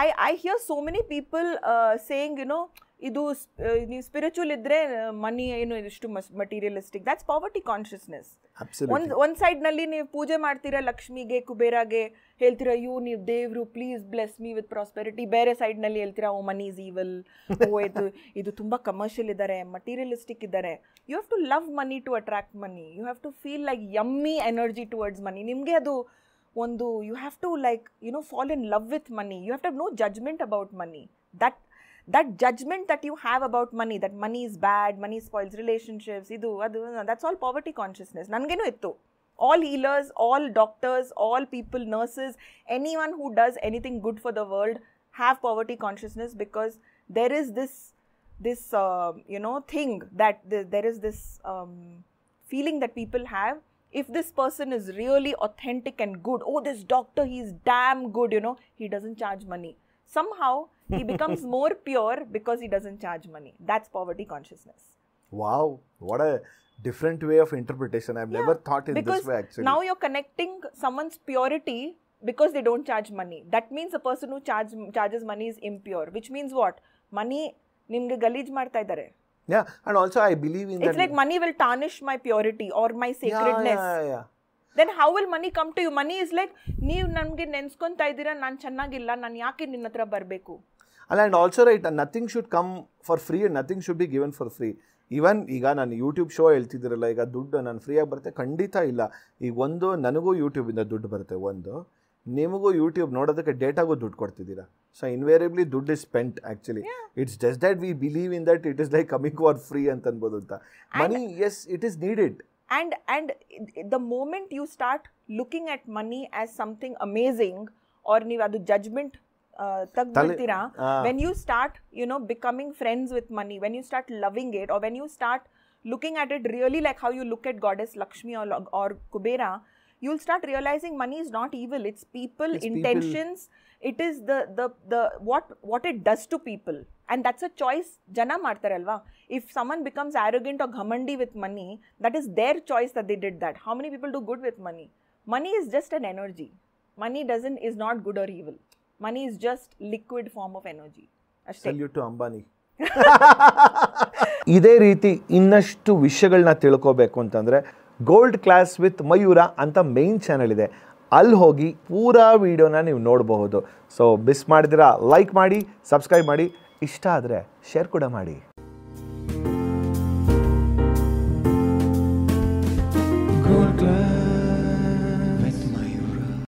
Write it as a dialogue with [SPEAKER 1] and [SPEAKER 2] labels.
[SPEAKER 1] I hear so many people saying, ಇದು ನೀವು spiritual ಇದ್ರೆ ಮನಿ ಏನು ಇಷ್ಟು ಮಟೀರಿಯಲಿಸ್ಟಿಕ್. That's poverty consciousness. ಒಂದ್ ಸೈಡ್ ನಲ್ಲಿ ನೀವು ಪೂಜೆ ಮಾಡ್ತೀರಾ ಲಕ್ಷ್ಮಿಗೆ, ಕುಬೇರಾಗೆ, ಹೇಳ್ತೀರಾ ಅಯ್ಯೋ ನೀವು ದೇವ್ರು please bless me with prosperity. ಬೇರೆ ಸೈಡ್ ನಲ್ಲಿ ಹೇಳ್ತೀರಾ ಓ ಮನಿ ಈಸ್ ಈವಲ್, ಓ ಇದು ತುಂಬಾ ಕಮರ್ಷಿಯಲ್ ಇದ್ದಾರೆ, ಮಟೀರಿಯಲಿಸ್ಟಿಕ್ ಇದ್ದಾರೆ. You have to love money to attract money. You have to feel like yummy energy towards money. ನಿಮಗೆ ಅದು ಒಂದು you have to like fall in love with money. You have to have no judgment about money. That judgment that you have about money, that money is bad, money spoils relationships, that's all poverty consciousness. Nangenu ittu. All healers, all doctors, all people, nurses, anyone who does anything good for the world have poverty consciousness, because there is this thing that there is this feeling that people have. If this person is really authentic and good, oh, this doctor, he's damn good, he doesn't charge money. Somehow he becomes more pure because he doesn't charge money. That's poverty consciousness.
[SPEAKER 2] Wow, what a different way of interpretation. I've never thought in this way actually.
[SPEAKER 1] Now you're connecting someone's purity because they don't charge money. That means a person who charges money is impure, which means what? Money nimge galeej marta idare.
[SPEAKER 2] Yeah, and also I believe in
[SPEAKER 1] it's like money will tarnish my purity or my sacredness.
[SPEAKER 2] Yeah.
[SPEAKER 1] Then how will money come to you? Money is like, ನೀವು ನನಗೆ ನೆನ್ಸ್ಕೊಂತಾ ಇದ್ದೀರಾ, ನಾನು ಚೆನ್ನಾಗಿಲ್ಲ, ನಾನು ಯಾಕೆ ನಿನ್ನ ಹತ್ರ ಬರಬೇಕು?
[SPEAKER 2] And also right, nothing should come for free and nothing should be given for free. Even ಈಗ ನಾನು ಯೂಟ್ಯೂಬ್ ಶೋ ಹೇಳ್ತಿದ್ದೀರಲ್ಲ, ಈಗ ದುಡ್ಡು ನಾನು ಫ್ರೀಯಾಗಿ ಬರುತ್ತೆ ಖಂಡಿತ ಇಲ್ಲ. ಈಗ ಒಂದು ನನಗೂ ಯೂಟ್ಯೂಬಿಂದ ದುಡ್ಡು ಬರುತ್ತೆ, ಒಂದು ನಿಮಗೂ ಯೂಟ್ಯೂಬ್ ನೋಡೋದಕ್ಕೆ ಡೇಟಾಗೂ ದುಡ್ಡು ಕೊಡ್ತಿದ್ದೀರಾ. ಸೊ ಇನ್ವೇರಿಯಬ್ಲಿ ದುಡ್ಡು is spent actually. It's just that we believe in that it is like coming for free ಅಂತ ಅನ್ಬೋದು ಅಂತ. Money as it is needed.
[SPEAKER 1] And the moment you start looking at money as something amazing, or ನೀವು ಅದು judgment ತಗ್ಬಿಡ್ತೀರಾ, when you start becoming friends with money, when you start loving it, or when you start looking at it really like how you look at goddess Lakshmi or Kubera, you'll start realizing money is not evil. It's people, it's intentions. It is the what it does to people, and that's a choice jana ಮಾಡ್ತಾರಲ್ವಾ. If someone becomes arrogant or ghumandi with money, that is their choice that they did that. How many people do good with money? Money is just an energy. Money is not good or evil. Money is just liquid form of energy.
[SPEAKER 2] Salute to Ambani. ಇದೇ ರೀತಿ ಇನ್ನಷ್ಟು ವಿಷಯಗಳನ್ನ ತಿಳ್ಕೋಬೇಕು ಅಂತಂದ್ರೆ gold class with Mayura ಅಂತ main channel ಇದೆ, ಅಲ್ಲಿ ಹೋಗಿ ಪೂರಾ ವಿಡಿಯೋನ ನೀವು ನೋಡಬಹುದು. ಸೊ ಮಿಸ್ ಮಾಡಿದಿರಾ ಲೈಕ್ ಮಾಡಿ, ಸಬ್ಸ್ಕ್ರೈಬ್ ಮಾಡಿ, ಇಷ್ಟ ಆದರೆ ಶೇರ್ ಕೂಡ ಮಾಡಿ.